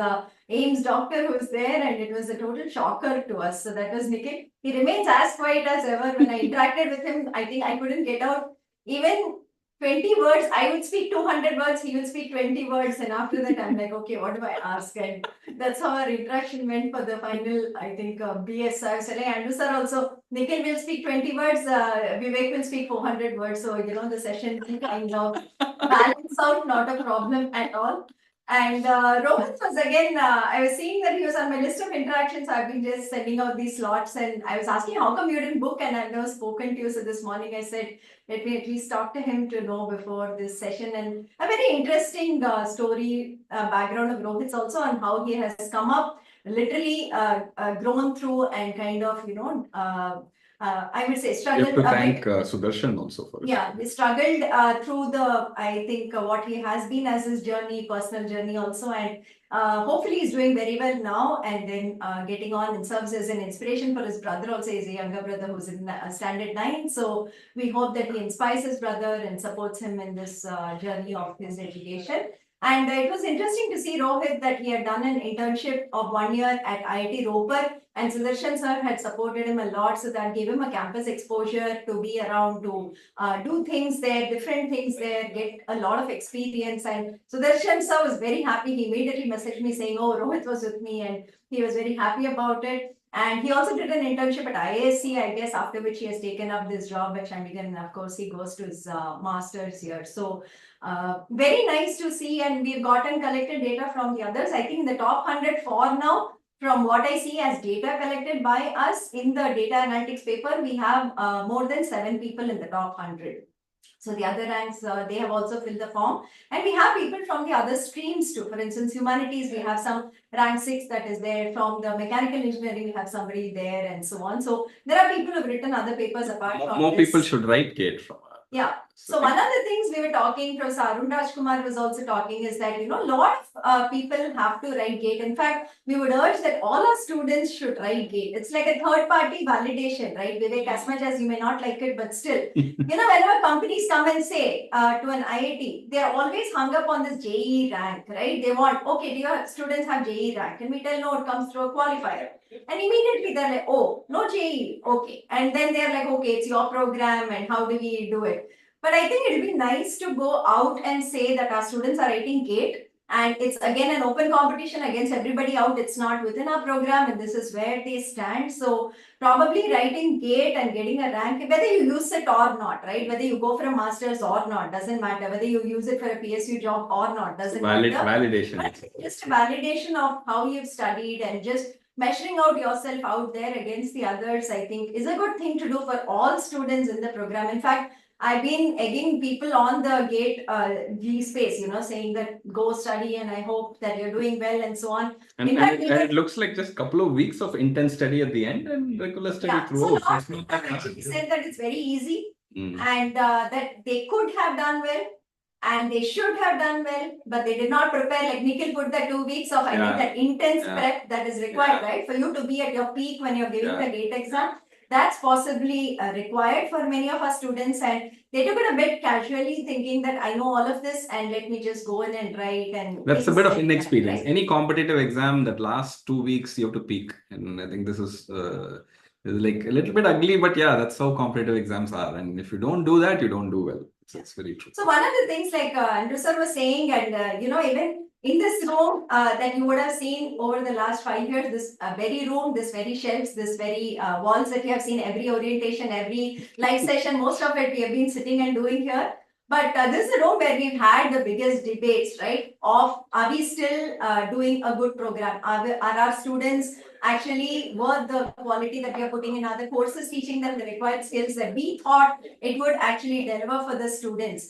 AIMS doctor who was there, and it was a total shocker to us. So that was Nikhil. He remains as quiet as ever. When I interacted with him, I think I couldn't get out even 20 words. I would speak 200 words, he would speak 20 words. And after that, I'm like, okay, what do I ask? And that's how our interaction went for the final, I think, BS. I was telling Andrew sir also, Nikhil will speak 20 words, Vivek will speak 400 words. So, the session will kind of balance out, not a problem at all. And Rohit was again, I was seeing that he was on my list of interactions. I've been just sending out these slots, and I was asking, how come you didn't book? And I've never spoken to you. So this morning I said, let me at least talk to him to know before this session. And a very interesting story background of Rohit's also on how he has come up, literally grown through and kind of, I would say You struggled have to a thank bit. Sudarshan also for it. Yeah, he struggled through I think, what he has been as his journey, personal journey also. And hopefully he's doing very well now, and then getting on and serves as an inspiration for his brother also. He's a younger brother who's in standard 9. So we hope that he inspires his brother and supports him in this journey of his education. And it was interesting to see Rohit that he had done an internship of 1 year at IIT Roper, and Sudarshan sir had supported him a lot, so that gave him a campus exposure to be around, to do things there, different things there, get a lot of experience. And Sudarshan sir was very happy. He immediately messaged me saying, oh, Rohit was with me, and he was very happy about it. And he also did an internship at IISc, I guess, after which he has taken up this job at Chandigarh. And of course, he goes to his master's here. So very nice to see. And we've gotten collected data from the others. I think in the top 100 for now, from what I see as data collected by us in the data analytics paper, we have more than 7 people in the top 100. So the other ranks, they have also filled the form. And we have people from the other streams too. For instance, humanities, we have some rank 6 that is there. From the mechanical engineering, we have somebody there, and so on. So there are people who have written other papers apart from More this. people should write GATE from Yeah. So one of the things we were talking, Professor Arun Rajkumar was also talking, is that, a lot of people have to write GATE. In fact, we would urge that all our students should write GATE. It's like a third party validation, right? Vivek, as much as you may not like it, but still, whenever companies come and say to an IIT, they are always hung up on this JEE rank, right? They want, okay, do your students have JEE rank? And we tell, no, it comes through a qualifier. And immediately they're like, oh, no JEE, okay. And then they're like, okay, it's your program, and how do we do it? But I think it'll be nice to go out and say that our students are writing GATE, and it's again an open competition against everybody out. It's not within our program, and this is where they stand. So probably writing GATE and getting a rank, whether you use it or not, right? Whether you go for a master's or not, doesn't matter. Whether you use it for a PSU job or not, doesn't matter. Validation. But just a validation of how you've studied, and just measuring out yourself out there against the others, I think, is a good thing to do for all students in the program. In fact, I've been egging people on the GATE G space, saying that go study, and I hope that you're doing well, and so on. And it looks like just a couple of weeks of intense study at the end and regular study throughout. So lots of people actually said that it's very easy, and that they could have done well, and they should have done well, but they did not prepare. Like Nikhil put the 2 weeks of, I think, that intense prep that is required, right? For you to be at your peak when you're giving the GATE exam. That's possibly required for many of our students, and they took it a bit casually, thinking that I know all of this, and let me just go in and write. And that's a bit of inexperience. Right? Any competitive exam that lasts 2 weeks, you have to peak, and I think this is like a little bit ugly, but yeah, that's how competitive exams are. And if you don't do that, you don't do well. It's very true. So one of the things, like Andrew sir was saying, and even in this room that you would have seen over the last 5 years, this very room, this very shelves, this very walls that you have seen, every orientation, every live session, most of it we have been sitting and doing here. But this is a room where we've had the biggest debates, right? Of, are we still doing a good program? Are our students actually worth the quality that we are putting in other courses, teaching them the required skills that we thought it would actually deliver for the students?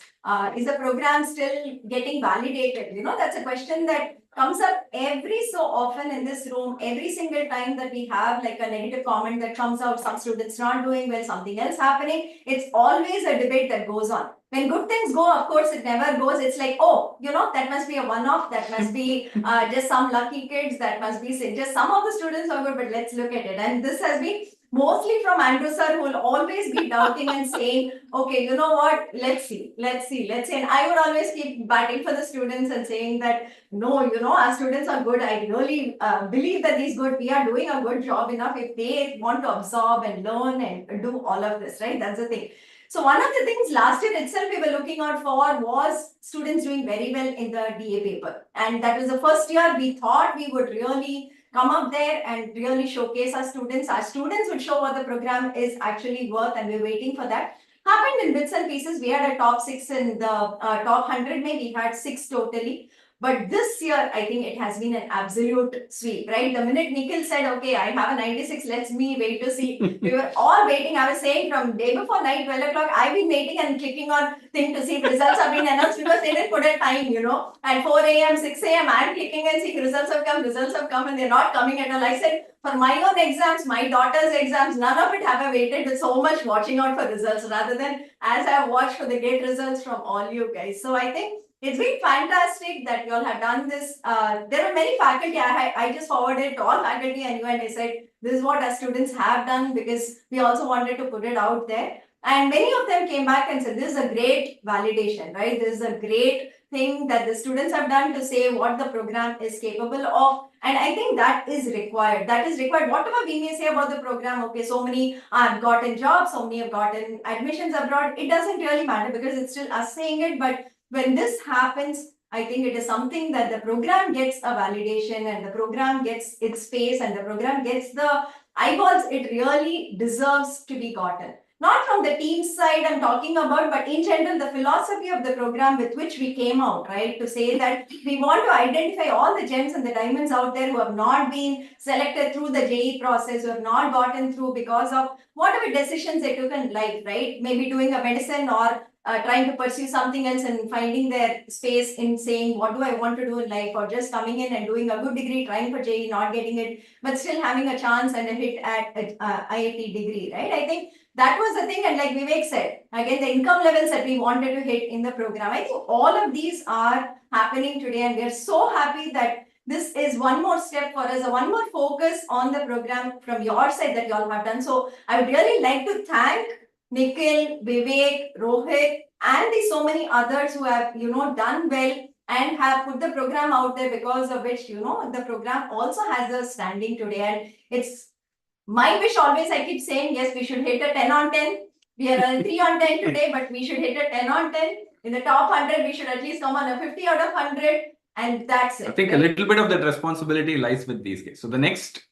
Is the program still getting validated? That's a question that comes up every so often in this room. Every single time that we have like a negative comment that comes out, some students not doing well, something else happening, it's always a debate that goes on. When good things go, of course, it never goes. It's like, oh, that must be a one-off. That must be just some lucky kids. That must be just some of the students are good, but let's look at it. And this has been mostly from Andrew sir, who will always be doubting and saying, okay, you know what, let's see. And I would always keep batting for the students and saying that, no, our students are good. I really believe that these good, we are doing a good job enough if they want to absorb and learn and do all of this, right? That's the thing. So one of the things last year itself we were looking out for was students doing very well in the DA paper. And that was the first year we thought we would really come up there and really showcase our students. Our students would show what the program is actually worth, and we're waiting for that. Happened in bits and pieces. We had a top 6 in the top 100, maybe we had 6 totally. But this year, I think it has been an absolute sweep, right? The minute Nikhil said, okay, I have a 96, let's me wait to see. We were all waiting. I was saying from day before night, 12 o'clock, I've been waiting and clicking on thing to see if results have been announced because they didn't put a time, At 4 a.m., 6 a.m., I'm clicking and seeing results have come, and they're not coming at all. I said, for my own exams, my daughter's exams, none of it have I waited with so much watching out for results rather than as I've watched for the great results from all you guys. So I think it's been fantastic that you all have done this. There are many faculty. I just forwarded to all faculty and you, and I said, this is what our students have done because we also wanted to put it out there. And many of them came back and said, this is a great validation, right? This is a great thing that the students have done to say what the program is capable of. And I think that is required. That is required. Whatever we may say about the program, okay, so many have gotten jobs, so many have gotten admissions abroad. It doesn't really matter because it's still us saying it. But when this happens, I think it is something that the program gets a validation and the program gets its space and the program gets the eyeballs it really deserves to be gotten. Not from the team side I'm talking about, but in general, the philosophy of the program with which we came out, right? To say that we want to identify all the gems and the diamonds out there who have not been selected through the JEE process, who have not gotten through because of whatever decisions they took in life, right? Maybe doing a medicine or trying to pursue something else and finding their space in saying, what do I want to do in life? Or just coming in and doing a good degree, trying for JEE, not getting it, but still having a chance and a hit at IIT degree, right? I think that was the thing. And like Vivek said, again, the income levels that we wanted to hit in the program, I think all of these are happening today. And we are so happy that this is one more step for us, one more focus on the program from your side that you all have done. So I would really like to thank Nikhil, Vivek, Rohit, and the so many others who have, done well and have put the program out there because of which, the program also has a standing today. And it's my wish always, I keep saying, yes, we should hit a 10 on 10. We are a 3 on 10 today, but we should hit a 10 on 10. In the top 100, we should at least come on a 50 out of 100. And that's it. I think a little bit of that responsibility lies with these guys. So the next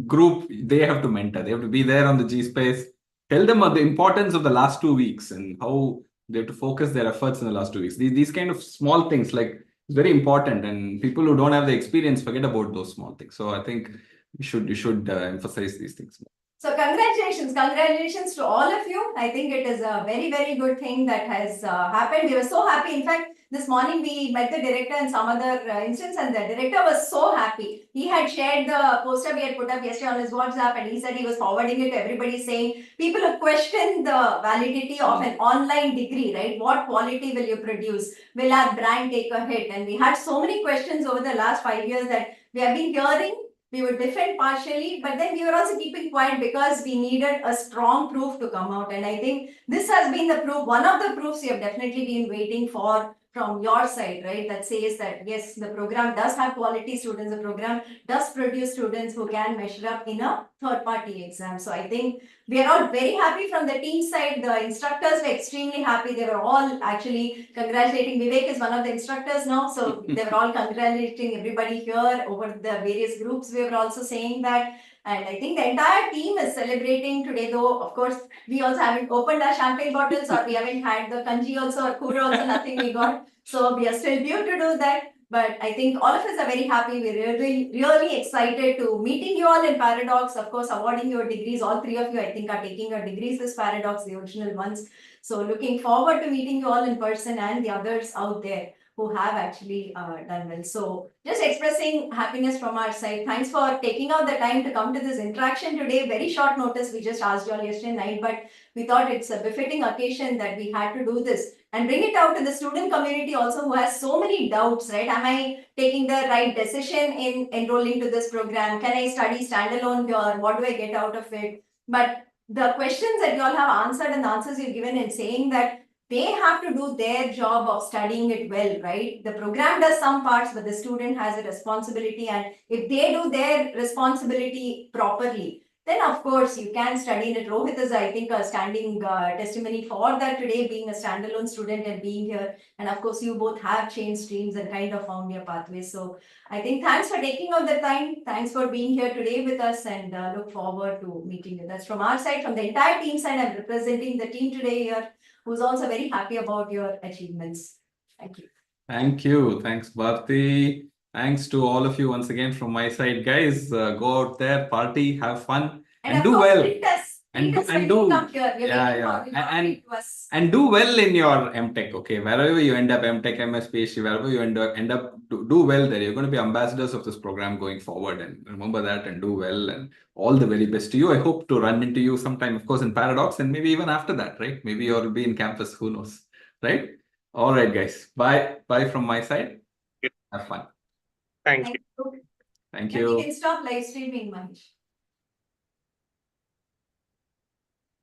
group, they have to mentor. They have to be there on the G space. Tell them the importance of the last 2 weeks and how they have to focus their efforts in the last 2 weeks. These kind of small things, like, it's very important. And people who don't have the experience forget about those small things. So I think you should emphasize these things more. So congratulations to all of you. I think it is a very, very good thing that has happened. We were so happy. In fact, this morning we met the director in some other instance and the director was so happy. He had shared the poster we had put up yesterday on his WhatsApp and he said he was forwarding it to everybody saying, people who question the validity of an online degree, right? What quality will you produce? Will our brand take a hit? And we had so many questions over the last 5 years that we have been hearing. We would defend partially, but then we were also keeping quiet because we needed a strong proof to come out. And I think this has been the proof, one of the proofs we have definitely been waiting for from your side, right? That says that, yes, the program does have quality students. The program does produce students who can measure up in a third-party exam. So I think we are all very happy from the team side. The instructors were extremely happy. They were all actually congratulating. Vivek is one of the instructors now. So they were all congratulating everybody here over the various groups. We were also saying that. And I think the entire team is celebrating today, though, of course, we also haven't opened our champagne bottles or we haven't had the kanji also or kura also, nothing we got. So we are still due to do that. But I think all of us are very happy. We're really, really excited to meeting you all in Paradox. Of course, awarding your degrees. All three of you, I think, are taking your degrees this Paradox, the original ones. So looking forward to meeting you all in person and the others out there who have actually done well. So just expressing happiness from our side. Thanks for taking out the time to come to this interaction today. Very short notice. We just asked you all yesterday night, but we thought it's a befitting occasion that we had to do this and bring it out to the student community also who has so many doubts, right? Am I taking the right decision in enrolling to this program? Can I study standalone here? What do I get out of it? But the questions that you all have answered and the answers you've given in saying that they have to do their job of studying it well, right? The program does some parts, but the student has a responsibility. And if they do their responsibility properly, then of course you can study it. Rohit is, I think, a standing testimony for that today, being a standalone student and being here. And of course, you both have changed streams and kind of found your pathway. So I think thanks for taking out the time. Thanks for being here today with us and look forward to meeting you. That's from our side, from the entire team side. I'm representing the team today here, who's also very happy about your achievements. Thank you. Thank you. Thanks, Bharti. Thanks to all of you once again from my side, guys. Go out there, party, have fun, And and of do course, well. treat us. And Treat do us and when do you come here. We're yeah, waiting yeah. for you to treat us. And do well in your MTech, okay? Wherever you end up, MTech, MS, PhD, wherever you end up do well there. You're going to be ambassadors of this program going forward. And remember that and do well. And all the very best to you. I hope to run into you sometime, of course, in Paradox and maybe even after that, right? Maybe you'll be in campus, who knows, right? All right, guys. Bye. Bye from my side. Have fun. Thank you. Thank you. Thank Yeah, we you. can stop live streaming, Manish.